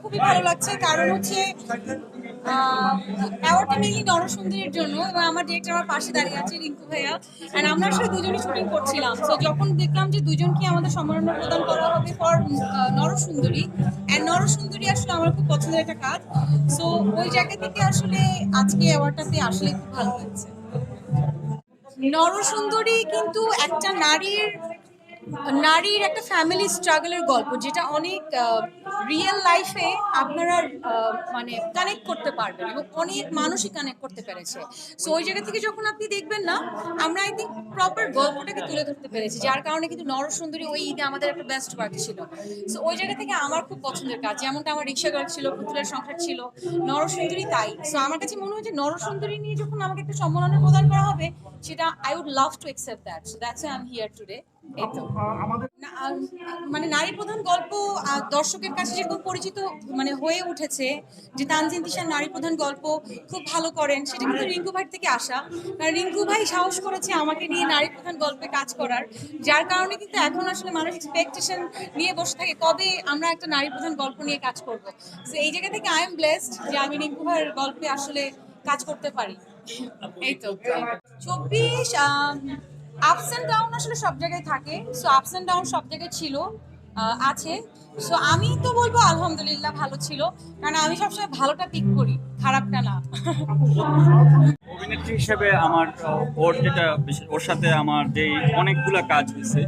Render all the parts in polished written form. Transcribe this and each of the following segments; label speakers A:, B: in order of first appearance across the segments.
A: খুবই ভালো লাগছে, কারণ হচ্ছে অ্যাওয়ার্ডটা মেইনলি নরসুন্দরীর জন্য, এবং আমার ডিরেক্টর আমার পাশে দাঁড়িয়ে আছে রিঙ্কু ভাইয়া, অ্যান্ড আমরা আসলে দুজনই শুটিং করছিলাম। সো যখন দেখলাম যে দুজনকে আমাদের সম্মাননা প্রদান করা হবে ফর নরসুন্দরী, অ্যান্ড নরসুন্দরী আসলে আমার খুব পছন্দের একটা কাজ। সো ওই জায়গা থেকে আসলে আজকে অ্যাওয়ার্ডটাতে আসলে খুব ভালো লাগছে। নরসুন্দরী কিন্তু একটা নারীর একটা ফ্যামিলি স্ট্রাগলের গল্প, যেটা অনেক রিয়েল লাইফে আপনারা মানে কানেক্ট করতে পারবেন, এবং অনেক মানুষই কানেক্ট করতে পেরেছে। সো ওই জায়গা থেকে যখন আপনি দেখবেন না, আমরা আই থিঙ্ক প্রপার গল্পটাকে তুলে ধরতে পেরেছি, যার কারণে কিন্তু নরসুন্দরী ওই ঈদে আমাদের একটা বেস্ট ওয়ার্ক ছিল। সো ওই জায়গা থেকে আমার খুব পছন্দের কাজ, যেমনটা আমার রিক্সা গার্ড ছিল, পুতুলের সংসার ছিল, নরসুন্দরী তাই। সো আমার কাছে মনে হয় যে নরসুন্দরী নিয়ে যখন আমাকে একটা সম্মাননা প্রদান করা হবে, সেটা I would love to accept that. So that's I am here today. এই তো মানে নারী প্রধান গল্প দর্শকের কাছে যেরকম পরিচিত মানে হয়ে উঠেছে, যে তানজিন তিশার নারী প্রধান গল্প খুব ভালো করেন, সেটা কিন্তু রিঙ্কু ভাই থেকে আসা। কারণ রিঙ্কু ভাই সাহস করেছে আমাকে নিয়ে নারী প্রধান গল্পে কাজ করার, যার কারণে কিন্তু এখন আসলে মানুষ এক্সপেকটেশন নিয়ে বসে থাকে কবে আমরা একটা নারী প্রধান গল্প নিয়ে কাজ করব। তো এই জায়গা থেকে আই এম ব্লেসড যে আমি রিঙ্কু ভাইয়ের গল্পে আসলে কাজ করতে পারি। এই তো 24 আপস এন্ড ডাউন আসলে সব জায়গায় থাকে। সো আপস এন্ড ডাউন সব জায়গায় ছিল, আছে। সো আমি তো বলবো আলহামদুলিল্লাহ ভালো ছিল, কারণ আমি সবসময় ভালোটা পিক করি, খারাপটা না।
B: অভিনেত্রী হিসেবে আমার ওর যেটা ওর সাথে আমার যে অনেকগুলা কাজ হয়েছে,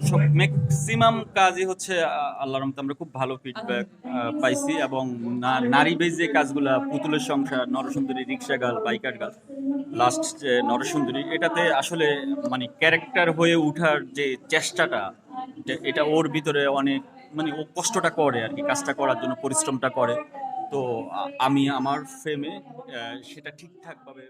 B: সব ম্যাক্সিমাম কাজই হচ্ছে আল্লাহর রহমতে আমরা খুব ভালো ফিডব্যাক পাইছি। এবং নারী বেজ যে কাজগুলা, পুতুলের সংসার, নরসুন্দরী, রিক্সা গার্ল, বাইকার গার্ল, লাস্ট যে নরসুন্দরী, এটাতে আসলে মানে ক্যারেক্টার হয়ে ওঠার যে চেষ্টাটা, এটা ওর ভিতরে অনেক, মানে ও কষ্টটা করে আর কি, কাজটা করার জন্য পরিশ্রমটা করে। তো আমি আমার ফ্রেমে সেটা ঠিকঠাক ভাবে